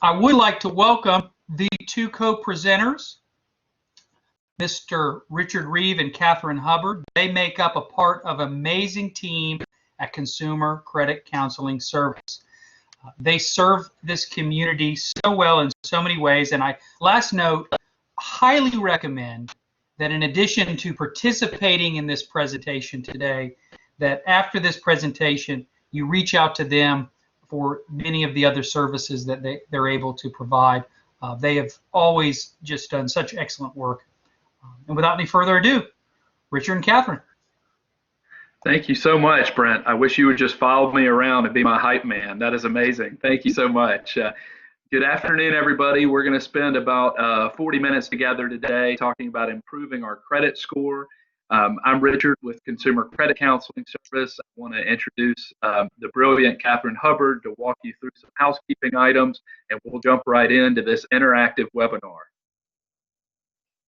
I would like to welcome the two co-presenters, Mr. Richard Reeve and Catherine Hubbard. They make up a part of an amazing team at Consumer Credit Counseling Service. They serve this community so well in so many ways, and I last note, highly recommend that in addition to participating in this presentation today, that after this presentation, you reach out to them for many of the other services that they're able to provide. They have always just done such excellent work. And without any further ado, Richard and Catherine. Thank you so much, Brent. I wish you would just follow me around and be my hype man. That is amazing. Thank you so much. Good afternoon, everybody. We're going to spend about 40 minutes together today talking about improving our credit score. I'm Richard with Consumer Credit Counseling Service. I want to introduce the brilliant Catherine Hubbard to walk you through some housekeeping items, and we'll jump right into this interactive webinar.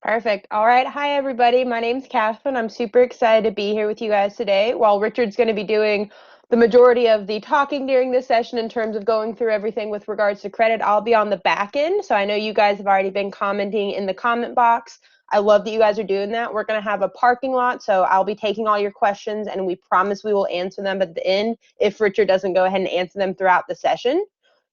Perfect. All right. Hi, everybody. My name's Catherine. I'm super excited to be here with you guys today. While Richard's going to be doing the majority of the talking during this session in terms of going through everything with regards to credit, I'll be on the back end. So I know you guys have already been commenting in the comment box. I love that you guys are doing that. We're going to have a parking lot, so I'll be taking all your questions, and we promise we will answer them at the end if Richard doesn't go ahead and answer them throughout the session.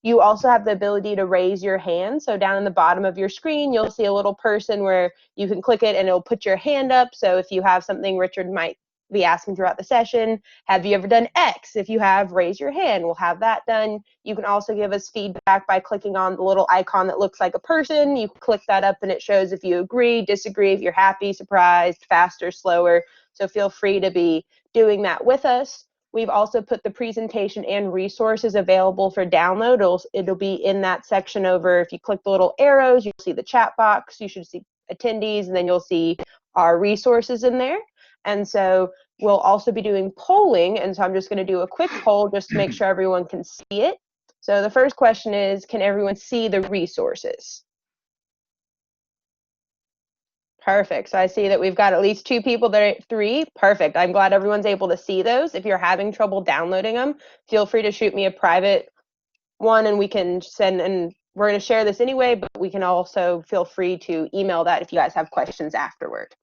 You also have the ability to raise your hand. So down in the bottom of your screen, you'll see a little person where you can click it and it'll put your hand up. So if you have something Richard might be asking throughout the session, have you ever done X? If you have, raise your hand. We'll have that done. You can also give us feedback by clicking on the little icon that looks like a person. You click that up and it shows if you agree, disagree, if you're happy, surprised, faster, slower. So feel free to be doing that with us. We've also put the presentation and resources available for download. It'll be in that section over. If you click the little arrows, you'll see the chat box. You should see attendees, and then you'll see our resources in there. And so we'll also be doing polling. And so I'm just going to do a quick poll just to make sure everyone can see it. So the first question is, can everyone see the resources? Perfect. So I see that we've got at least 2 people that are 3. Perfect. I'm glad everyone's able to see those. If you're having trouble downloading them, feel free to shoot me a private one and we can send, and we're going to share this anyway, but we can also feel free to email that if you guys have questions afterward.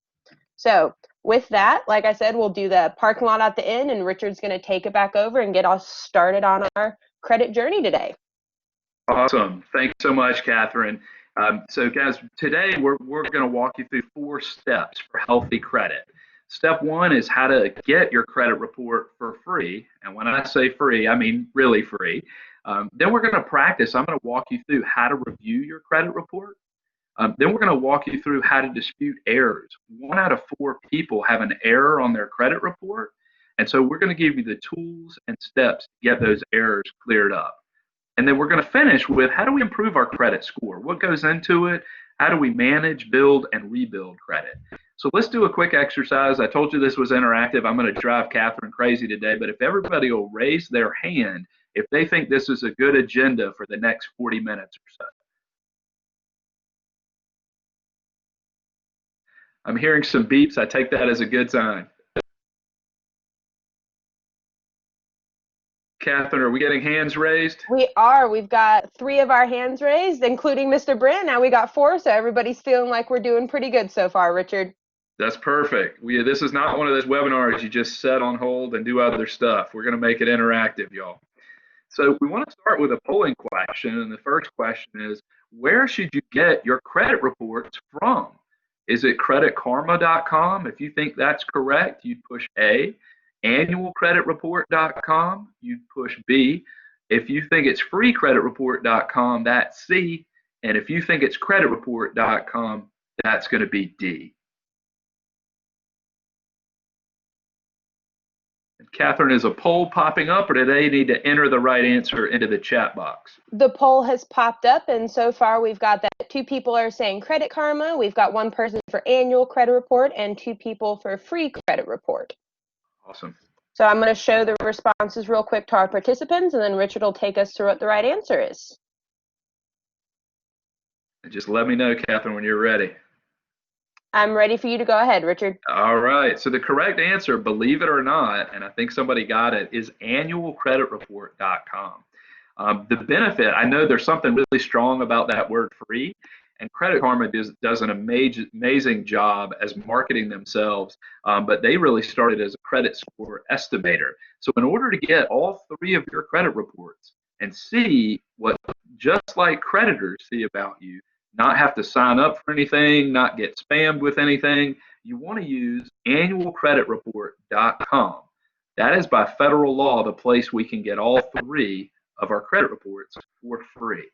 So with that, like I said, we'll do the parking lot at the end, and Richard's going to take it back over and get us started on our credit journey today. Awesome. Thanks so much, Catherine. So guys, today we're going to walk you through 4 steps for healthy credit. Step 1 is how to get your credit report for free. And when I say free, I mean really free. Then we're going to practice. I'm going to walk you through how to review your credit report. Then we're going to walk you through how to dispute errors. 1 out of 4 people have an error on their credit report. And so we're going to give you the tools and steps to get those errors cleared up. And then we're going to finish with how do we improve our credit score? What goes into it? How do we manage, build, and rebuild credit? So let's do a quick exercise. I told you this was interactive. I'm going to drive Catherine crazy today, but if everybody will raise their hand if they think this is a good agenda for the next 40 minutes or so. I'm hearing some beeps. I take that as a good sign. Catherine, are we getting hands raised? We are. We've got 3 of our hands raised, including Mr. Brent. Now we got 4, so everybody's feeling like we're doing pretty good so far, Richard. That's perfect. This is not one of those webinars you just set on hold and do other stuff. We're going to make it interactive, y'all. So we want to start with a polling question, and the first question is, where should you get your credit reports from? Is it creditkarma.com? If you think that's correct, you'd push A. Annualcreditreport.com, you'd push B. If you think it's freecreditreport.com, that's C. And if you think it's creditreport.com, that's going to be D. And Catherine, is a poll popping up, or do they need to enter the right answer into the chat box? The poll has popped up, and so far we've got that 2 people are saying Credit Karma. We've got 1 person for annual credit report and 2 people for free credit report. Awesome. So I'm going to show the responses real quick to our participants, and then Richard will take us through what the right answer is. Just let me know, Catherine, when you're ready. I'm ready for you to go ahead, Richard. All right. So the correct answer, believe it or not, and I think somebody got it, is annualcreditreport.com. The benefit, I know there's something really strong about that word free, and Credit Karma does an amazing job as marketing themselves, but they really started as a credit score estimator. So in order to get all three of your credit reports and see what just like creditors see about you, not have to sign up for anything, not get spammed with anything, you want to use annualcreditreport.com. That is by federal law the place we can get all three of our credit reports for free.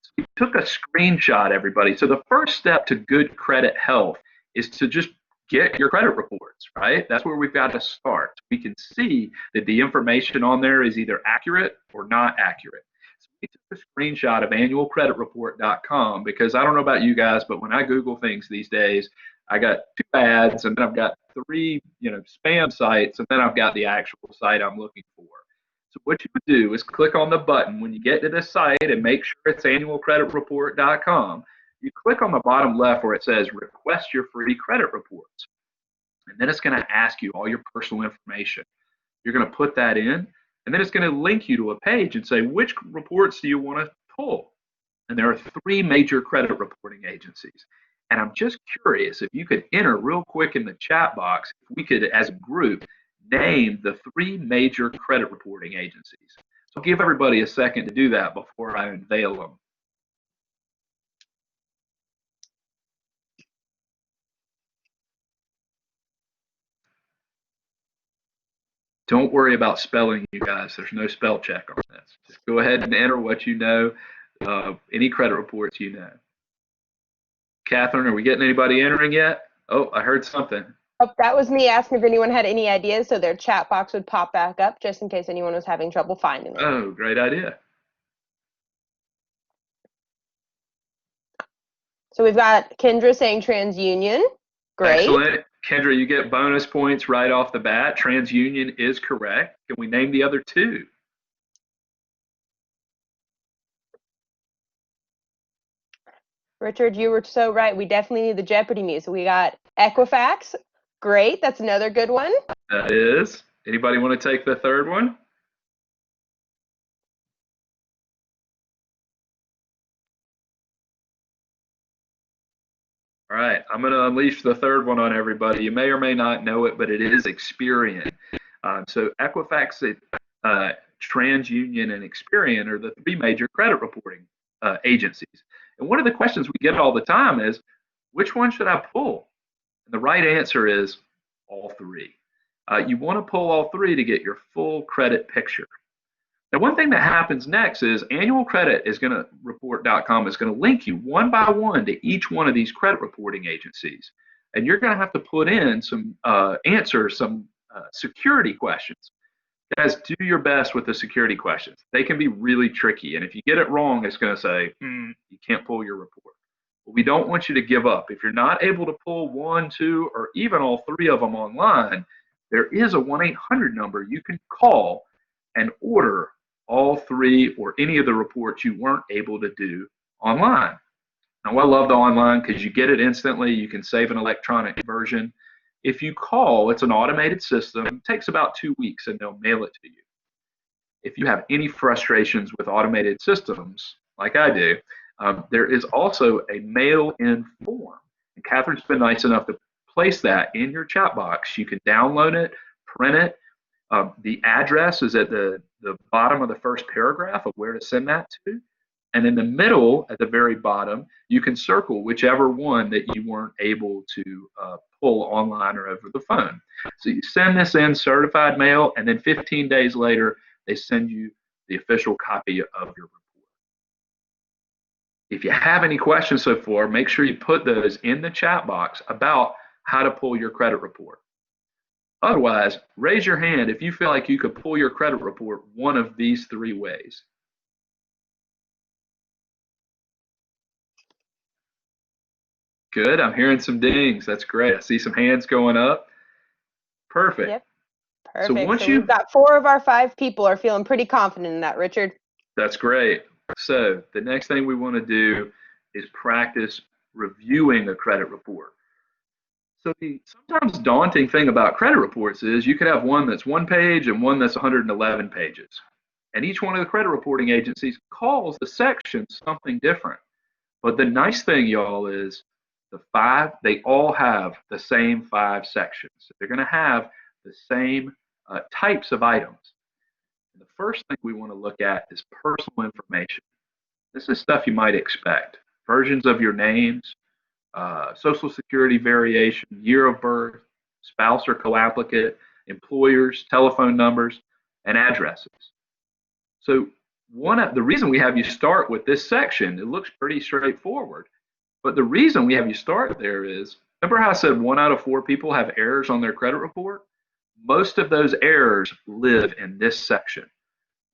So we took a screenshot, everybody. So the first step to good credit health is to just get your credit reports, right? That's where we've got to start. We can see that the information on there is either accurate or not accurate. So we took a screenshot of annualcreditreport.com because I don't know about you guys, but when I Google things these days, I got 2 ads and then I've got 3, spam sites, and then I've got the actual site I'm looking for. So what you would do is click on the button when you get to this site and make sure it's annualcreditreport.com. You click on the bottom left where it says request your free credit reports. And then it's going to ask you all your personal information. You're going to put that in, and then it's going to link you to a page and say, which reports do you want to pull? And there are 3 major credit reporting agencies. And I'm just curious if you could enter real quick in the chat box, if we could, as a group, name the 3 major credit reporting agencies. So I'll give everybody a second to do that before I unveil them. Don't worry about spelling, you guys. There's no spell check on this. Just go ahead and enter what you know, any credit reports you know. Catherine, are we getting anybody entering yet? Oh, I heard something. Oh, that was me asking if anyone had any ideas, so their chat box would pop back up just in case anyone was having trouble finding it. Oh, great idea. So we've got Kendra saying TransUnion. Great. Excellent. Kendra, you get bonus points right off the bat. TransUnion is correct. Can we name the other 2? Richard, you were so right. We definitely need the Jeopardy music. We got Equifax. Great. That's another good one. That is. Anybody want to take the third one? All right, I'm going to unleash the third one on everybody. You may or may not know it, but it is Experian. So Equifax, TransUnion, and Experian are the 3 major credit reporting agencies. And one of the questions we get all the time is, which one should I pull? And the right answer is all 3. You want to pull all 3 to get your full credit picture. Now, one thing that happens next is annualcreditreport.com is going to link you one by one to each one of these credit reporting agencies. And you're going to have to put in some answers, some security questions. Guys, do your best with the security questions. They can be really tricky. And if you get it wrong, it's going to say, you can't pull your report. But we don't want you to give up. If you're not able to pull 1, 2, or even all 3 of them online, there is a 1-800 number you can call and order all 3 or any of the reports you weren't able to do online. Now, I love the online because you get it instantly. You can save an electronic version. If you call, it's an automated system. It takes about 2 weeks and they'll mail it to you. If you have any frustrations with automated systems, like I do, there is also a mail-in form. And Catherine's been nice enough to place that in your chat box. You can download it, print it. The address is at the bottom of the first paragraph of where to send that to. And in the middle, at the very bottom, you can circle whichever one that you weren't able to pull online or over the phone. So you send this in certified mail, and then 15 days later, they send you the official copy of your report. If you have any questions so far, make sure you put those in the chat box about how to pull your credit report. Otherwise, raise your hand if you feel like you could pull your credit report one of these 3 ways. Good. I'm hearing some dings. That's great. I see some hands going up. Perfect. Yep. Perfect. So once we've got 4 of our 5 people are feeling pretty confident in that, Richard. That's great. So the next thing we want to do is practice reviewing a credit report. So the sometimes daunting thing about credit reports is you could have one that's 1 page and one that's 111 pages. And each one of the credit reporting agencies calls the section something different. But the nice thing, y'all, is they all have the same 5 sections. So they're going to have the same types of items. And the first thing we want to look at is personal information. This is stuff you might expect. Versions of your names, social security variation, year of birth, spouse or co-applicant, employers, telephone numbers, and addresses. So the reason we have you start with this section, it looks pretty straightforward, but the reason we have you start there is, remember how I said 1 out of 4 people have errors on their credit report? Most of those errors live in this section.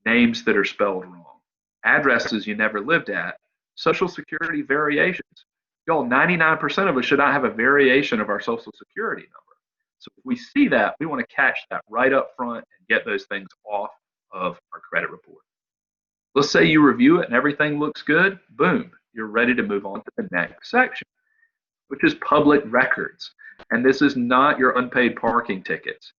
Names that are spelled wrong, addresses you never lived at, social security variations. Y'all, 99% of us should not have a variation of our social security number. So if we see that, we want to catch that right up front and get those things off of our credit report. Let's say you review it and everything looks good. Boom, you're ready to move on to the next section, which is public records. And this is not your unpaid parking tickets.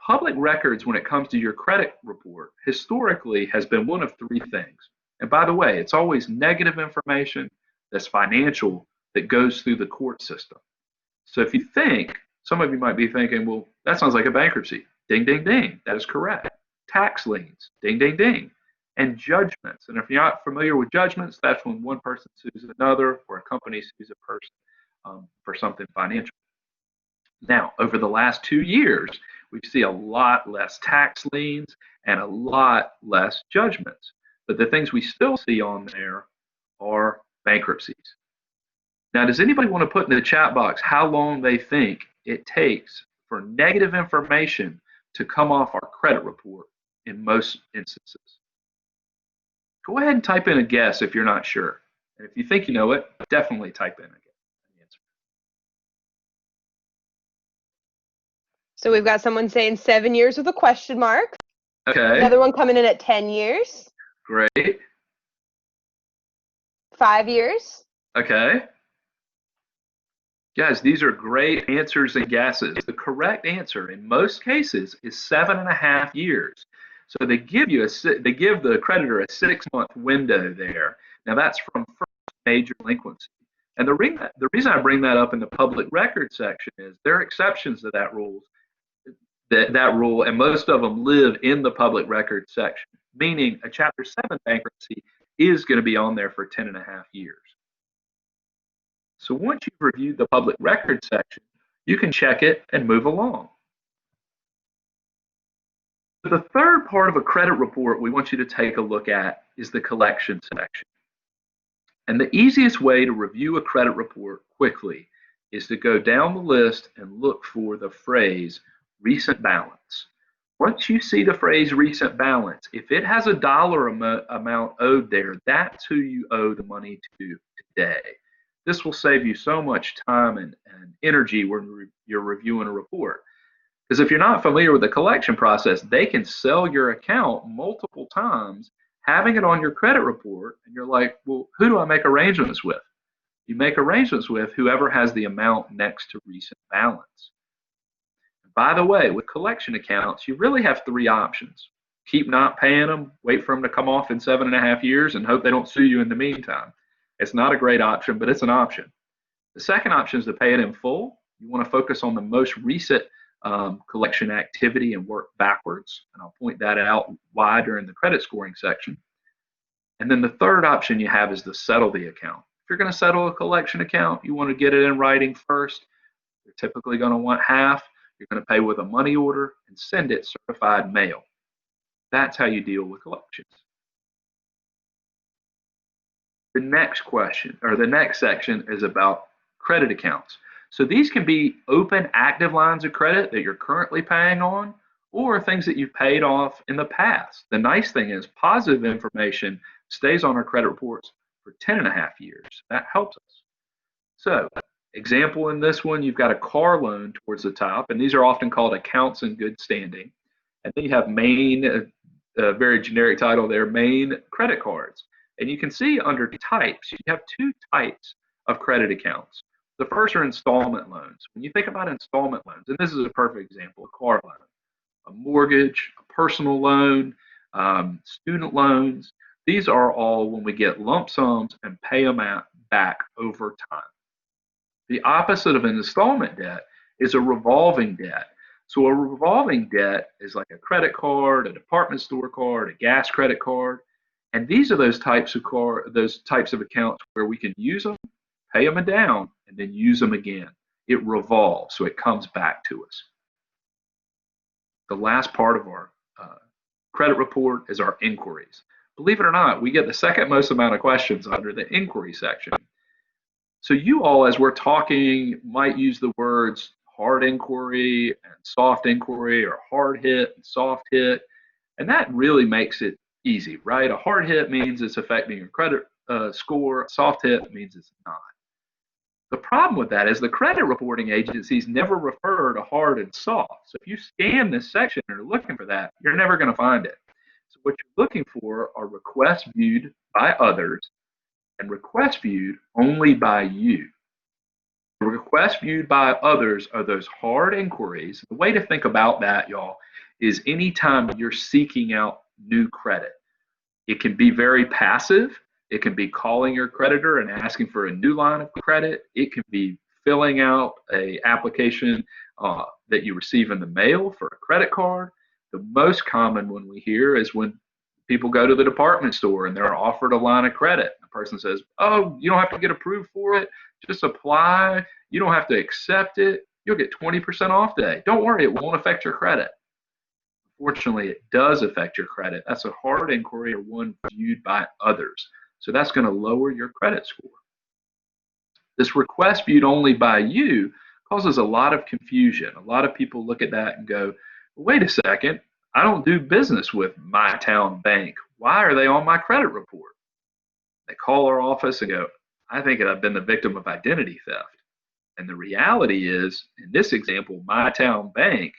Public records, when it comes to your credit report, historically has been one of 3 things. And by the way, it's always negative information that's financial that goes through the court system. So if you think, some of you might be thinking, well, that sounds like a bankruptcy. Ding, ding, ding. That is correct. Tax liens. Ding, ding, ding. And judgments. And if you're not familiar with judgments, that's when one person sues another or a company sues a person for something financial. Now, over the last 2 years, we see a lot less tax liens and a lot less judgments. But the things we still see on there are bankruptcies. Now, does anybody want to put in the chat box how long they think it takes for negative information to come off our credit report in most instances? Go ahead and type in a guess if you're not sure. And if you think you know it, definitely type in a guess. So we've got someone saying 7 years with a question mark. Okay. Another one coming in at 10 years. Great. 5 years. Okay. Guys, these are great answers and guesses. The correct answer in most cases is 7.5 years. So they give the creditor a 6-month window there. Now that's from first major delinquency. And the reason I bring that up in the public record section is there are exceptions to that rule, and most of them live in the public record section, meaning a Chapter 7 bankruptcy is going to be on there for 10.5 years. So once you've reviewed the public record section, you can check it and move along. The third part of a credit report we want you to take a look at is the collection section. And the easiest way to review a credit report quickly is to go down the list and look for the phrase recent balance. Once you see the phrase recent balance, if it has a dollar amount owed there, that's who you owe the money to today. This will save you so much time and energy when you're reviewing a report. Because if you're not familiar with the collection process, they can sell your account multiple times, having it on your credit report, and you're like, well, who do I make arrangements with? You make arrangements with whoever has the amount next to recent balance. By the way, with collection accounts, you really have 3 options. Keep not paying them, wait for them to come off in 7.5 years, and hope they don't sue you in the meantime. It's not a great option, but it's an option. The second option is to pay it in full. You want to focus on the most recent collection activity and work backwards. And I'll point that out why during the credit scoring section. And then the third option you have is to settle the account. If you're going to settle a collection account, you want to get it in writing first. You're typically going to want half. You're going to pay with a money order and send it certified mail. That's how you deal with collections. The next question, or the next section, is about credit accounts. So these can be open, active lines of credit that you're currently paying on, or things that you've paid off in the past. The nice thing is positive information stays on our credit reports for 10.5 years. That helps us. So, example in this one, you've got a car loan towards the top, and these are often called accounts in good standing. And then you have main, very generic title there, main credit cards. And you can see under types, you have 2 types of credit accounts. The first are installment loans. When you think about installment loans, and this is a perfect example, a car loan, a mortgage, a personal loan, student loans. These are all when we get lump sums and pay them back over time. The opposite of an installment debt is a revolving debt. So a revolving debt is like a credit card, a department store card, a gas credit card, and these are those types of accounts where we can use them, pay them down, and then use them again. It revolves, so it comes back to us. The last part of our credit report is our inquiries. Believe it or not, we get the second most amount of questions under the inquiry section. So you all, as we're talking, might use the words hard inquiry and soft inquiry, or hard hit and soft hit, and that really makes it easy, right? A hard hit means it's affecting your credit score. A soft hit means it's not. The problem with that is the credit reporting agencies never refer to hard and soft. So if you scan this section and are looking for that, you're never going to find it. So what you're looking for are requests viewed by others and requests viewed only by you. The requests viewed by others are those hard inquiries. The way to think about that, y'all, is anytime you're seeking out new credit. It can be very passive. It can be calling your creditor and asking for a new line of credit. It can be filling out an application that you receive in the mail for a credit card. The most common one we hear is when people go to the department store and they're offered a line of credit. The person says, oh, you don't have to get approved for it. Just apply. You don't have to accept it. You'll get 20% off today. Don't worry, it won't affect your credit. Fortunately, it does affect your credit. That's a hard inquiry, or one viewed by others. So that's going to lower your credit score. This request viewed only by you causes a lot of confusion. A lot of people look at that and go, wait a second, I don't do business with my town bank. Why are they on my credit report? They call our office and go, I think I've been the victim of identity theft. And the reality is, in this example, my town bank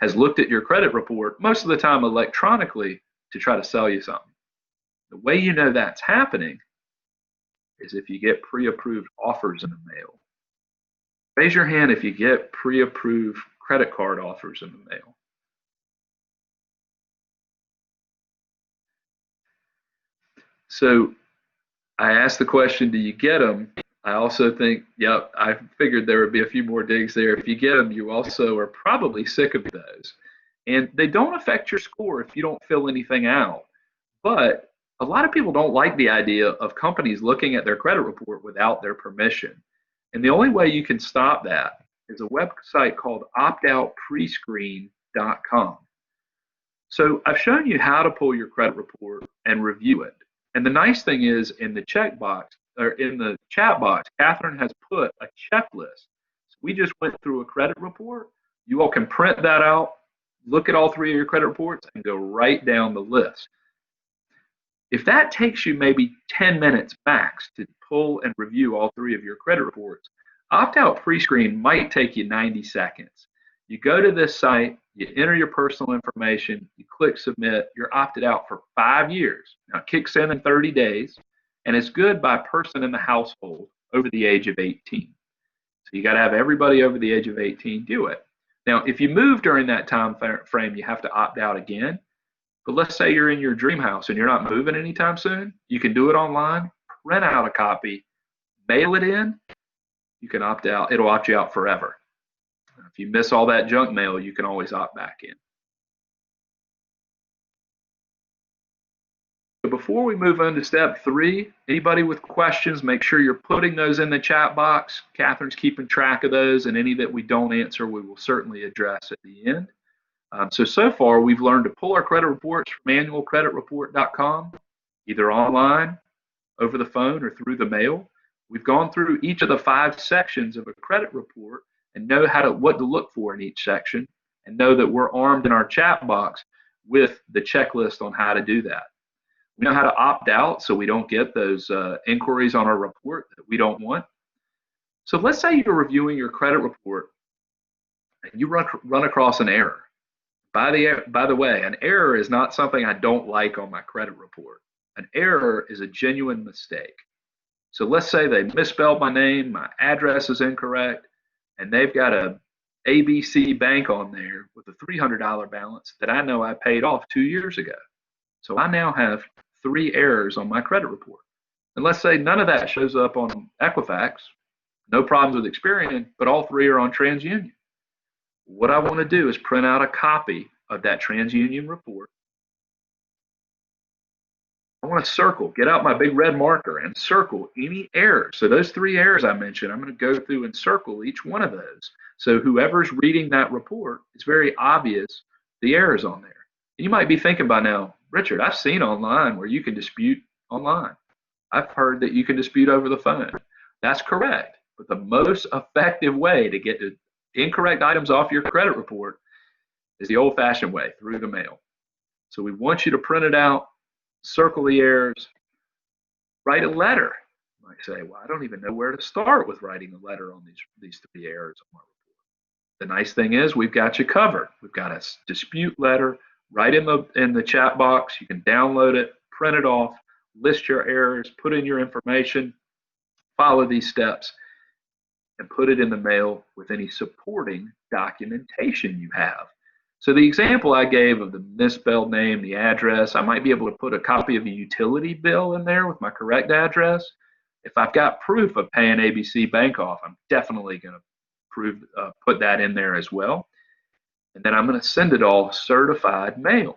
has looked at your credit report most of the time electronically to try to sell you something. The way you know that's happening is if you get pre-approved offers in the mail. Raise your hand if you get pre-approved credit card offers in the mail. So I asked the question, do you get them? I also think, yep, I figured there would be a few more digs there. If you get them, you also are probably sick of those. And they don't affect your score if you don't fill anything out. But a lot of people don't like the idea of companies looking at their credit report without their permission. And the only way you can stop that is a website called optoutprescreen.com. So I've shown you how to pull your credit report and review it. And the nice thing is, in the checkbox, or in the chat box, Catherine has put a checklist. So we just went through a credit report. You all can print that out, look at all three of your credit reports, and go right down the list. If that takes you maybe 10 minutes max to pull and review all three of your credit reports, Opt-out pre-screen might take you 90 seconds. You go to this site, you enter your personal information, you click submit, you're opted out for 5 years. Now it kicks in 30 days, and it's good by person in the household over the age of 18. So you got to have everybody over the age of 18 do it. Now, if you move during that time frame, you have to opt out again. But let's say you're in your dream house and you're not moving anytime soon. You can do it online, print out a copy, mail it in. You can opt out. It'll opt you out forever. If you miss all that junk mail, you can always opt back in. So before we move on to step 3, anybody with questions, make sure you're putting those in the chat box. Catherine's keeping track of those, and any that we don't answer, we will certainly address at the end. So far, we've learned to pull our credit reports from annualcreditreport.com, either online, over the phone, or through the mail. We've gone through each of the 5 sections of a credit report and know what to look for in each section, and know that we're armed in our chat box with the checklist on how to do that. We know how to opt out so we don't get those inquiries on our report that we don't want. So let's say you're reviewing your credit report and you run across an error. By the way, an error is not something I don't like on my credit report. An error is a genuine mistake. So let's say they misspelled my name, my address is incorrect, and they've got a ABC bank on there with a $300 balance that I know I paid off 2 years ago. So I now have 3 errors on my credit report. And let's say none of that shows up on Equifax, no problems with Experian, but all 3 are on TransUnion. What I want to do is print out a copy of that TransUnion report. I want to circle, get out my big red marker and circle any errors. So those 3 errors I mentioned, I'm going to go through and circle each one of those. So whoever's reading that report, it's very obvious the errors on there. And you might be thinking by now, Richard, I've seen online where you can dispute online. I've heard that you can dispute over the phone. That's correct. But the most effective way to get the incorrect items off your credit report is the old-fashioned way, through the mail. So we want you to print it out, circle the errors, write a letter. You might say, well, I don't even know where to start with writing a letter on these 3 errors on my report. The nice thing is we've got you covered. We've got a dispute letter right in the chat box. You can download it, print it off, list your errors, put in your information, follow these steps, and put it in the mail with any supporting documentation you have. So the example I gave of the misspelled name, the address, I might be able to put a copy of a utility bill in there with my correct address. If I've got proof of paying ABC Bank off, I'm definitely going to put that in there as well. And then I'm going to send it all certified mail.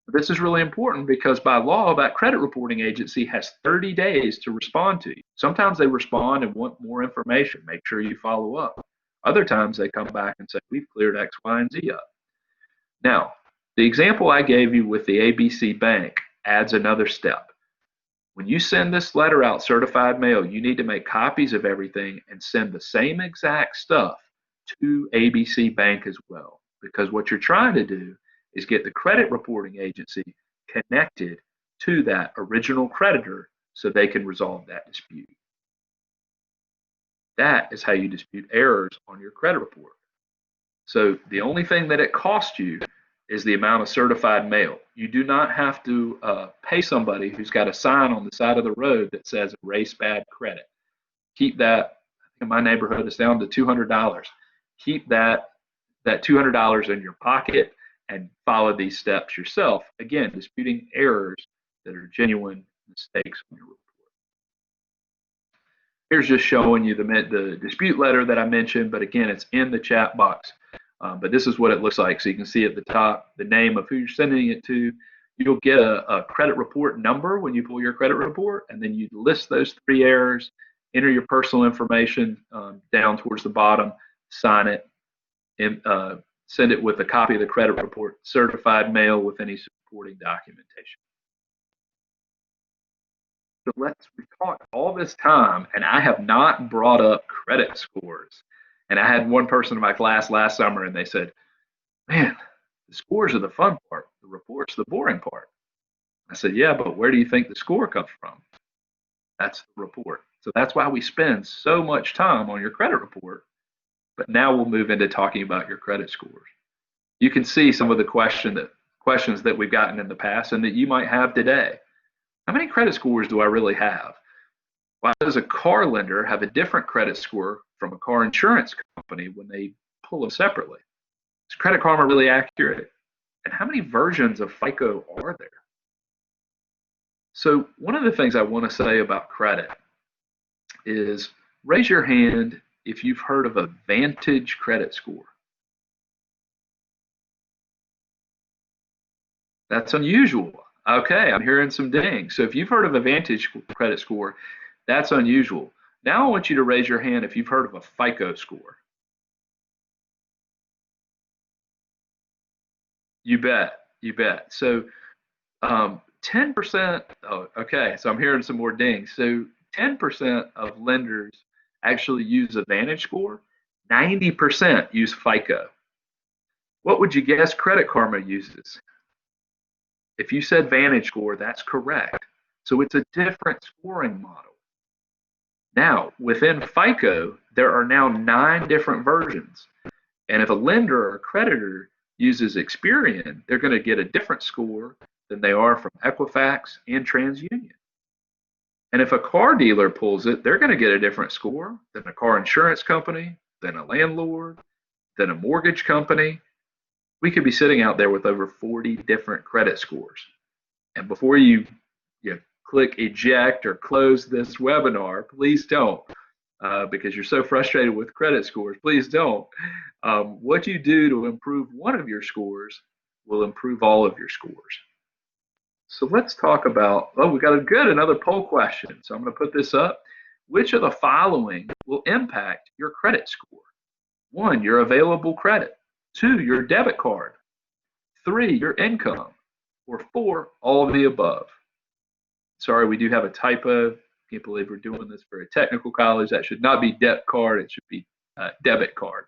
This is really important because by law, that credit reporting agency has 30 days to respond to you. Sometimes they respond and want more information. Make sure you follow up. Other times they come back and say, we've cleared X, Y, and Z up. Now, the example I gave you with the ABC Bank adds another step. When you send this letter out certified mail, you need to make copies of everything and send the same exact stuff to ABC Bank as well. Because what you're trying to do is get the credit reporting agency connected to that original creditor so they can resolve that dispute. That is how you dispute errors on your credit report. So the only thing that it costs you is the amount of certified mail. You do not have to pay somebody who's got a sign on the side of the road that says erase bad credit. Keep that, in my neighborhood, it's down to $200. Keep that $200 in your pocket and follow these steps yourself. Again, disputing errors that are genuine mistakes on your report. Here's just showing you the dispute letter that I mentioned, but again, it's in the chat box. But this is what it looks like. So you can see at the top the name of who you're sending it to. You'll get a credit report number when you pull your credit report, and then you list those 3 errors, enter your personal information down towards the bottom, sign it, and send it with a copy of the credit report, certified mail with any supporting documentation. So we've talked all this time, and I have not brought up credit scores. And I had one person in my class last summer, and they said, man, the scores are the fun part. The report's the boring part. I said, yeah, but where do you think the score comes from? That's the report. So that's why we spend so much time on your credit report. But now we'll move into talking about your credit scores. You can see some of the questions that we've gotten in the past and that you might have today. How many credit scores do I really have? Why does a car lender have a different credit score from a car insurance company when they pull them separately? Is Credit Karma really accurate? And how many versions of FICO are there? So one of the things I want to say about credit is raise your hand if you've heard of a Vantage credit score. That's unusual. Okay, I'm hearing some dings. So if you've heard of a Vantage credit score, that's unusual. Now I want you to raise your hand if you've heard of a FICO score. You bet, you bet. So 10%, oh, okay, so I'm hearing some more dings. So 10% of lenders actually use a Vantage score, 90% use FICO. What would you guess Credit Karma uses? If you said Vantage score, that's correct. So it's a different scoring model. Now, within FICO, there are now 9 different versions. And if a lender or a creditor uses Experian, they're going to get a different score than they are from Equifax and TransUnion. And if a car dealer pulls it, they're going to get a different score than a car insurance company, than a landlord, than a mortgage company. We could be sitting out there with over 40 different credit scores. And before you click eject or close this webinar, please don't, because you're so frustrated with credit scores. Please don't. What you do to improve one of your scores will improve all of your scores. So let's talk about, we got another poll question. So I'm going to put this up. Which of the following will impact your credit score? 1, your available credit. 2, your debit card. 3, your income. Or 4, all of the above. Sorry, we do have a typo. Can't believe we're doing this for a technical college. That should not be debt card. It should be debit card.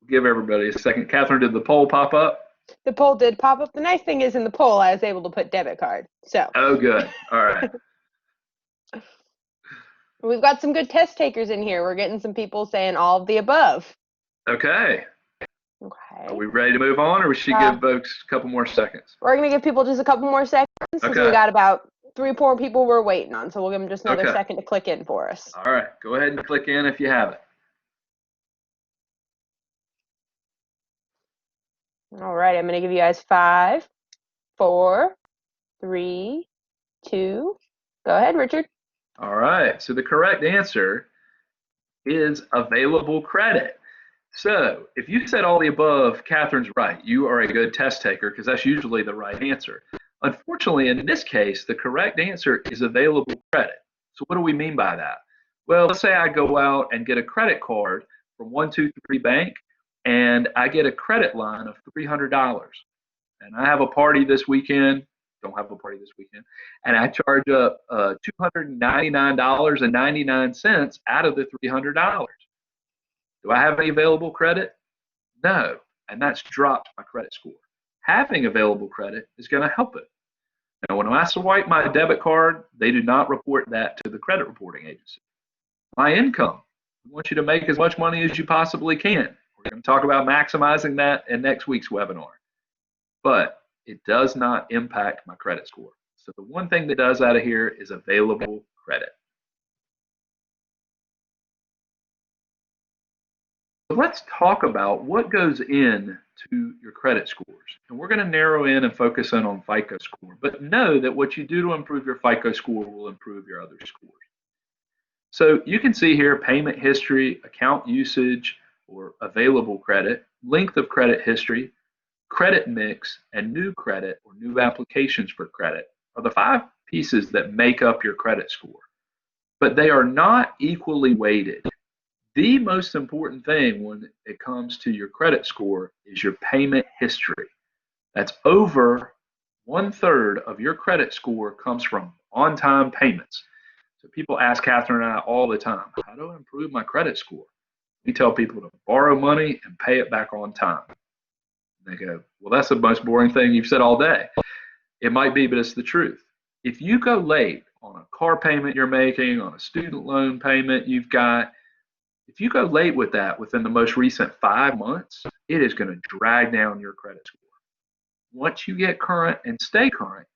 We'll give everybody a second. Catherine, did the poll pop up? The poll did pop up. The nice thing is in the poll, I was able to put debit card. So. Oh, good. All right. We've got some good test takers in here. We're getting some people saying all of the above. Okay. Okay. Are we ready to move on, or we should give folks a couple more seconds? We're going to give people just a couple more seconds because we got about 3 more people we're waiting on. So we'll give them just another second to click in for us. All right. Go ahead and click in if you have it. All right. I'm going to give you guys 5, 4, 3, 2. Go ahead, Richard. All right. So the correct answer is available credit. So if you said all the above, Catherine's right. You are a good test taker because that's usually the right answer. Unfortunately, in this case, the correct answer is available credit. So what do we mean by that? Well, let's say I go out and get a credit card from 123 Bank, and I get a credit line of $300. And I have a party this weekend. Don't have a party this weekend. And I charge up $299.99 out of the $300. Do I have any available credit? No, and that's dropped my credit score. Having available credit is going to help it. Now, when I swipe my debit card, they do not report that to the credit reporting agency. My income, we want you to make as much money as you possibly can. We're going to talk about maximizing that in next week's webinar. But it does not impact my credit score. So the one thing that does out of here is available credit. Let's talk about what goes into your credit scores. And we're going to narrow in and focus in on FICO score. But know that what you do to improve your FICO score will improve your other scores. So you can see here payment history, account usage, or available credit, length of credit history, credit mix, and new credit or new applications for credit are the 5 pieces that make up your credit score. But they are not equally weighted. The most important thing when it comes to your credit score is your payment history. That's over 1/3 of your credit score comes from on-time payments. So people ask Catherine and I all the time, how do I improve my credit score? We tell people to borrow money and pay it back on time. And they go, well, that's the most boring thing you've said all day. It might be, but it's the truth. If you go late on a car payment you're making, on a student loan payment you've got, if you go late with that within the most recent 5 months, it is going to drag down your credit score. Once you get current and stay current,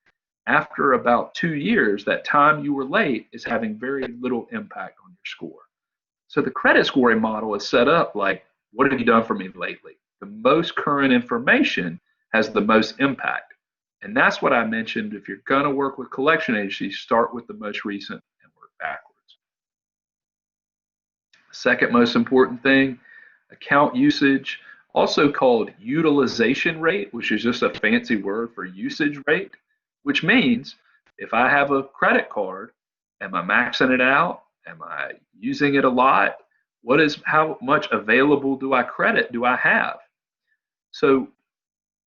after about 2 years, that time you were late is having very little impact on your score. So the credit scoring model is set up like, what have you done for me lately? The most current information has the most impact. And that's what I mentioned. If you're going to work with collection agencies, start with the most recent and work backwards. Second most important thing, account usage, also called utilization rate, which is just a fancy word for usage rate, which means if I have a credit card, am I maxing it out? Am I using it a lot? How much available credit do I have? So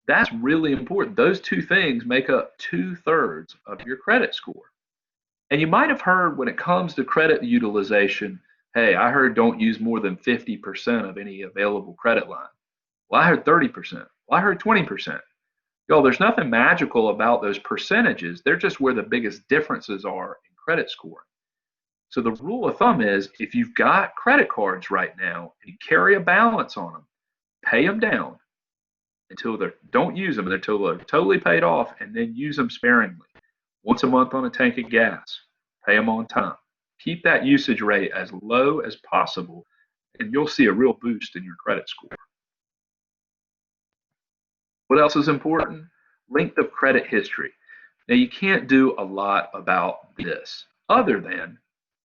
that's really important. Those 2 things make up 2/3 of your credit score. And you might have heard when it comes to credit utilization, hey, I heard don't use more than 50% of any available credit line. Well, I heard 30%. Well, I heard 20%. Y'all, there's nothing magical about those percentages. They're just where the biggest differences are in credit scoring. So the rule of thumb is if you've got credit cards right now and you carry a balance on them, pay them down until don't use them until they're totally paid off, and then use them sparingly. Once a month on a tank of gas, pay them on time. Keep that usage rate as low as possible, and you'll see a real boost in your credit score. What else is important? length of credit history. Now you can't do a lot about this other than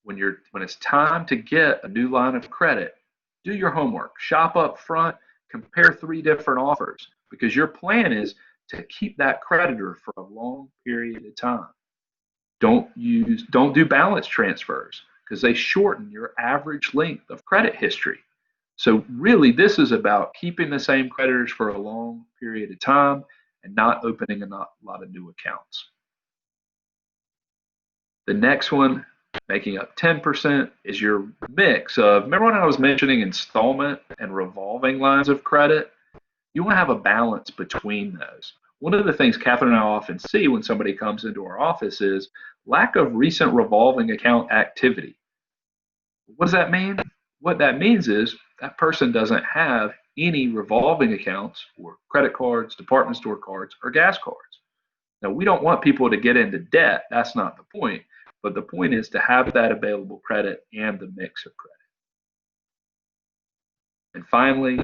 when it's time to get a new line of credit, do your homework, shop up front, compare 3 different offers because your plan is to keep that creditor for a long period of time. Don't do balance transfers because they shorten your average length of credit history. So really this is about keeping the same creditors for a long period of time and not opening a lot of new accounts. The next one, making up 10%, is your mix of, remember when I was mentioning installment and revolving lines of credit? You want to have a balance between those. One of the things Catherine and I often see when somebody comes into our office is lack of recent revolving account activity. What does that mean? What that means is that person doesn't have any revolving accounts or credit cards, department store cards, or gas cards. Now, we don't want people to get into debt. That's not the point. But the point is to have that available credit and the mix of credit. And finally,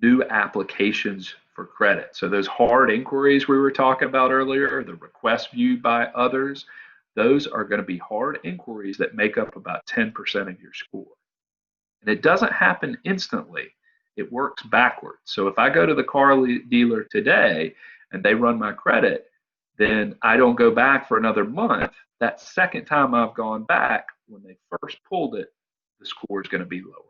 new applications for credit. So those hard inquiries we were talking about earlier, the requests viewed by others, those are going to be hard inquiries that make up about 10% of your score. And it doesn't happen instantly. It works backwards. So if I go to the car dealer today and they run my credit, then I don't go back for another month. That second time I've gone back, when they first pulled it, the score is going to be lower.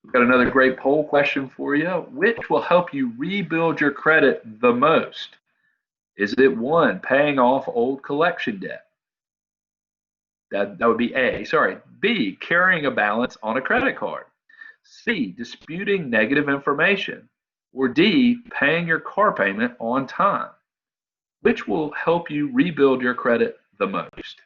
We've got another great poll question for you. Which will help you rebuild your credit the most? Is it 1, paying off old collection debt? That would be A. Sorry. B, carrying a balance on a credit card. C, disputing negative information. Or D, paying your car payment on time. Which will help you rebuild your credit the most?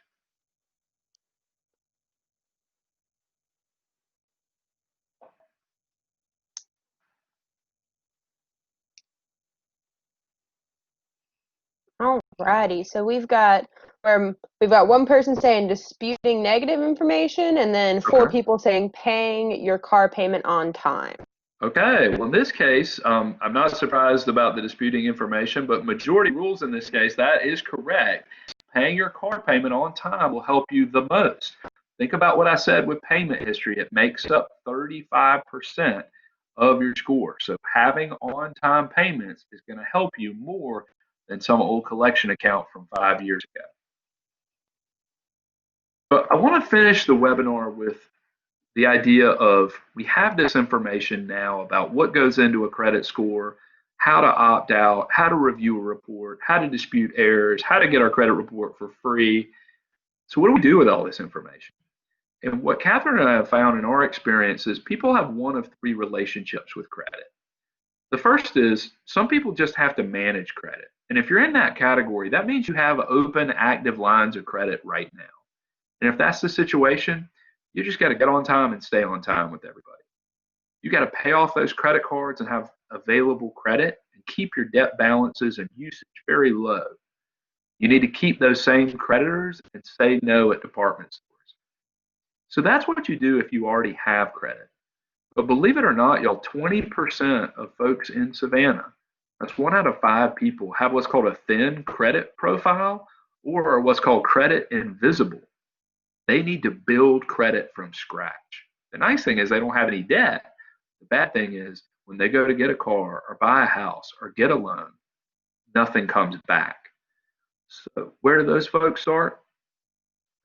Alrighty, so we've got one person saying disputing negative information, and then 4 people saying paying your car payment on time. Okay, well in this case, I'm not surprised about the disputing information, but majority rules in this case, that is correct. Paying your car payment on time will help you the most. Think about what I said with payment history. It makes up 35% of your score. So having on-time payments is going to help you more than some old collection account from 5 years ago. But I want to finish the webinar with the idea of we have this information now about what goes into a credit score, how to opt out, how to review a report, how to dispute errors, how to get our credit report for free. So what do we do with all this information? And what Catherine and I have found in our experience is people have one of 3 relationships with credit. The first is some people just have to manage credit. And if you're in that category, that means you have open, active lines of credit right now. And if that's the situation, you just got to get on time and stay on time with everybody. You got to pay off those credit cards and have available credit and keep your debt balances and usage very low. You need to keep those same creditors and say no at department stores. So that's what you do if you already have credit. But believe it or not, y'all, 20% of folks in Savannah, that's 1 out of 5 people, have what's called a thin credit profile or what's called credit invisible. They need to build credit from scratch. The nice thing is they don't have any debt. The bad thing is when they go to get a car or buy a house or get a loan, nothing comes back. So where do those folks start?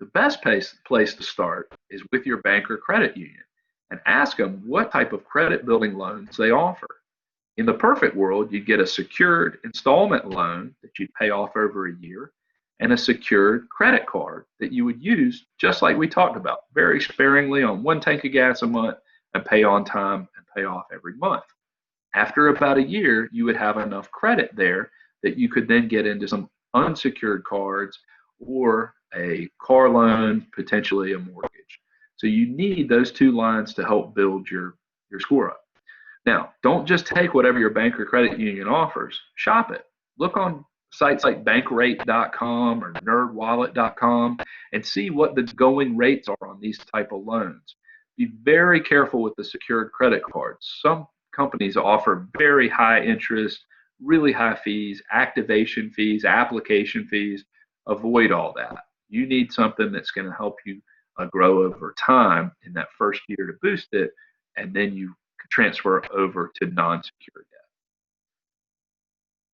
The best place to start is with your bank or credit union and ask them what type of credit building loans they offer. In the perfect world, you'd get a secured installment loan that you'd pay off over a year and a secured credit card that you would use just like we talked about, very sparingly on 1 tank of gas a month and pay on time and pay off every month. After about a year, you would have enough credit there that you could then get into some unsecured cards or a car loan, potentially a mortgage. So you need those 2 lines to help build your score up. Now, don't just take whatever your bank or credit union offers, shop it. Look on sites like bankrate.com or nerdwallet.com and see what the going rates are on these type of loans. Be very careful with the secured credit cards. Some companies offer very high interest, really high fees, activation fees, application fees. Avoid all that. You need something that's going to help you grow over time in that first year to boost it, and then you transfer over to non-secured debt.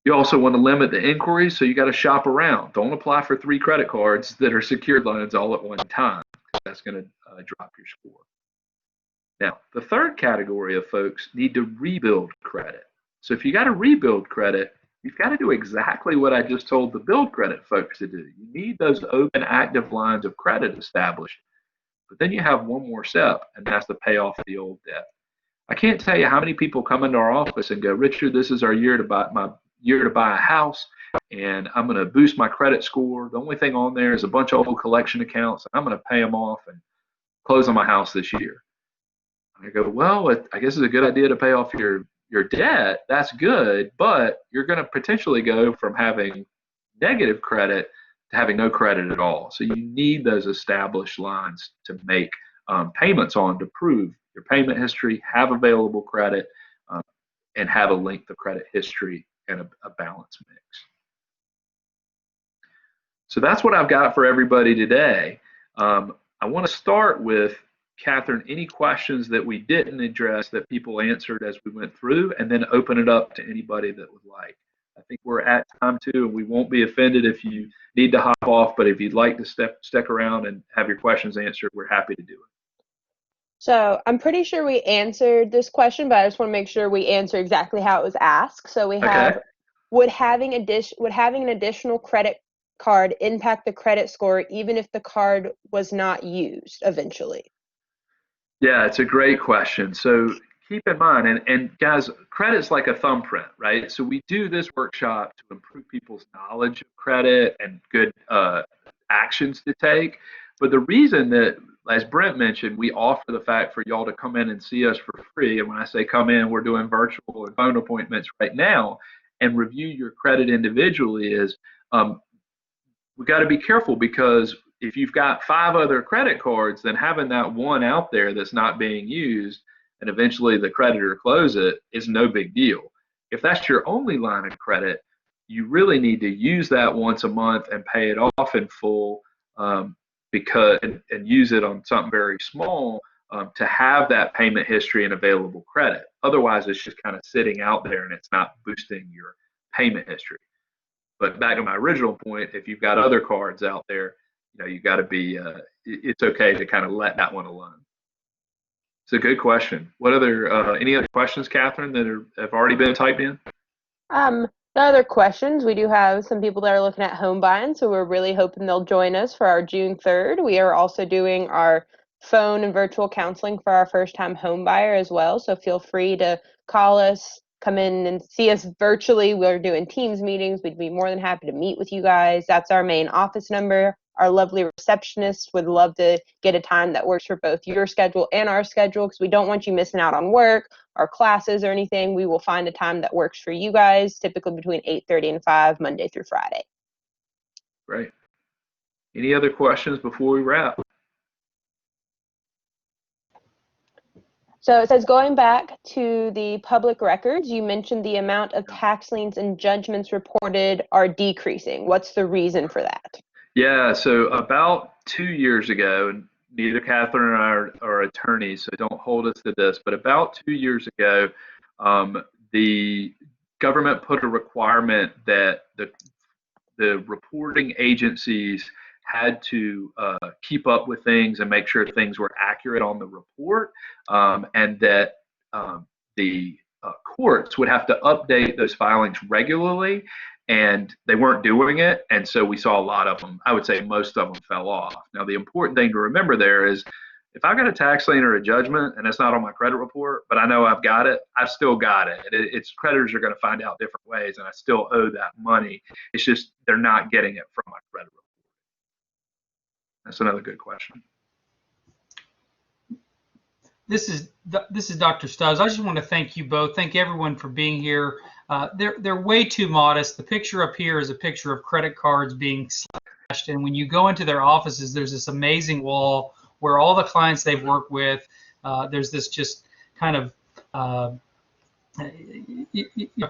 You also want to limit the inquiries, so you got to shop around. Don't apply for 3 credit cards that are secured loans all at one time. That's going to drop your score. Now, the third category of folks need to rebuild credit. So if you got to rebuild credit, you've got to do exactly what I just told the build credit folks to do. You need those open, active lines of credit established. But then you have one more step, and that's to pay off the old debt. I can't tell you how many people come into our office and go, Richard, this is our year to buy a house, and I'm going to boost my credit score. The only thing on there is a bunch of old collection accounts. I'm going to pay them off and close on my house this year. I go, well, I guess it's a good idea to pay off your debt. That's good, but you're going to potentially go from having negative credit to having no credit at all. So you need those established lines to make payments on to prove your payment history, have available credit, and have a length of credit history and a balance mix. So that's what I've got for everybody today. I want to start with, Catherine, any questions that we didn't address that people answered as we went through, and then open it up to anybody that would like. I think we're at time too, and we won't be offended if you need to hop off, but if you'd like to stick around and have your questions answered, we're happy to do it. So I'm pretty sure we answered this question, but I just want to make sure we answer exactly how it was asked. So we have, would having an additional credit card impact the credit score even if the card was not used eventually? Yeah, it's a great question. So keep in mind, and guys, credit's like a thumbprint, right? So we do this workshop to improve people's knowledge of credit and good actions to take. But the reason that, as Brent mentioned, we offer the fact for y'all to come in and see us for free. And when I say come in, we're doing virtual and phone appointments right now and review your credit individually is we got to be careful, because if you've got 5 other credit cards, then having that one out there that's not being used and eventually the creditor close it is no big deal. If that's your only line of credit, you really need to use that once a month and pay it off in full, and use it on something very small to have that payment history and available credit. Otherwise, it's just kind of sitting out there and it's not boosting your payment history. But back to my original point, if you've got other cards out there, you got to be, it's okay to kind of let that one alone. It's a good question. What any other questions, Catherine, that have already been typed in? No other questions. We do have some people that are looking at home buying, so we're really hoping they'll join us for our June 3rd. We are also doing our phone and virtual counseling for our first-time home buyer as well, so feel free to call us, come in and see us virtually. We're doing Teams meetings. We'd be more than happy to meet with you guys. That's our main office number. Our lovely receptionist would love to get a time that works for both your schedule and our schedule, because we don't want you missing out on work or classes or anything. We will find a time that works for you guys, typically between 8:30 and 5, Monday through Friday. Great. Any other questions before we wrap? So it says, going back to the public records, you mentioned the amount of tax liens and judgments reported are decreasing. What's the reason for that? Yeah, so about 2 years ago, and neither Catherine and I are attorneys, so don't hold us to this, but about 2 years ago, the government put a requirement that the reporting agencies had to keep up with things and make sure things were accurate on the report, and that the courts would have to update those filings regularly, and they weren't doing it, and so we saw a lot of them. I would say most of them fell off. Now, the important thing to remember there is, if I've got a tax lien or a judgment and it's not on my credit report, but I know I've got it, I've still got it. It's creditors are going to find out different ways, and I still owe that money. It's just they're not getting it from my credit report. That's another good question. This is Dr. Stubbs. I just want to thank you both. Thank everyone for being here. They're way too modest. The picture up here is a picture of credit cards being slashed, and when you go into their offices, there's this amazing wall where all the clients they've worked with, there's this just kind of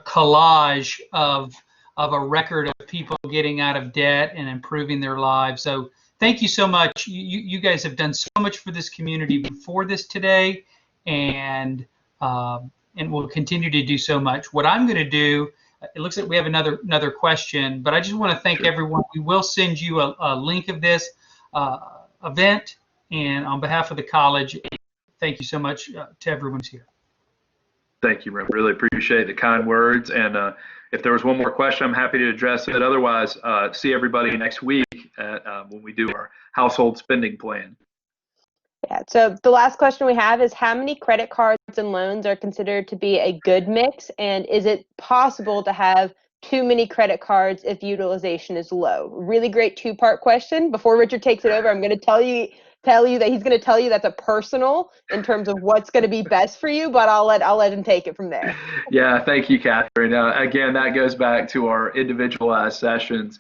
collage of a record of people getting out of debt and improving their lives. So thank you so much. You guys have done so much for this community before this today, and will continue to do so much. What I'm going to do, it looks like we have another question, but I just want to thank everyone. We will send you a link of this event, and on behalf of the college, thank you so much to everyone who's here. Thank you, Rim. Really appreciate the kind words. And if there was one more question, I'm happy to address it. Otherwise, see everybody next week when we do our household spending plan. Yeah, so the last question we have is, how many credit cards and loans are considered to be a good mix? And is it possible to have too many credit cards if utilization is low? Really great two-part question. Before Richard takes it over, I'm going to tell you that he's going to tell you that's a personal in terms of what's going to be best for you, but I'll let him take it from there. Yeah, thank you, Catherine. Again, that goes back to our individualized sessions,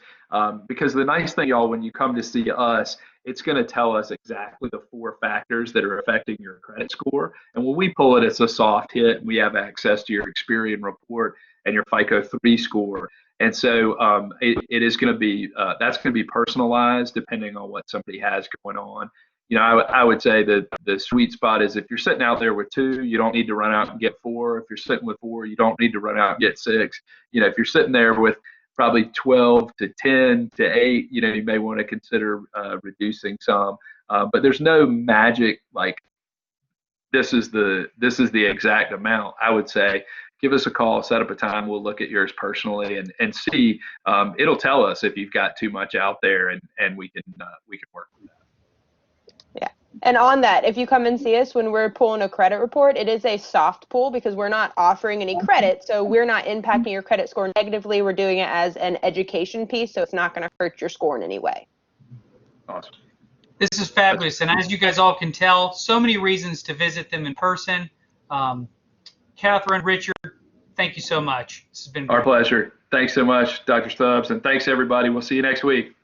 because the nice thing, y'all, when you come to see us, it's going to tell us exactly the 4 factors that are affecting your credit score. And when we pull it, it's a soft hit. We have access to your Experian report and your FICO 3 score. And so it is going to be, that's going to be personalized depending on what somebody has going on. You know, I would say that the sweet spot is if you're sitting out there with 2, you don't need to run out and get 4. If you're sitting with 4, you don't need to run out and get 6. You know, if you're sitting there with probably 12 to 10 to 8, you know, you may want to consider reducing some. But there's no magic like this is the exact amount. I would say give us a call, set up a time. We'll look at yours personally and see. It'll tell us if you've got too much out there, and we can work with that. Yeah. And on that, if you come and see us when we're pulling a credit report, it is a soft pull because we're not offering any credit. So we're not impacting your credit score negatively. We're doing it as an education piece. So it's not going to hurt your score in any way. Awesome. This is fabulous. And as you guys all can tell, so many reasons to visit them in person. Catherine, Richard, thank you so much. This has been great. Our pleasure. Thanks so much, Dr. Stubbs. And thanks, everybody. We'll see you next week.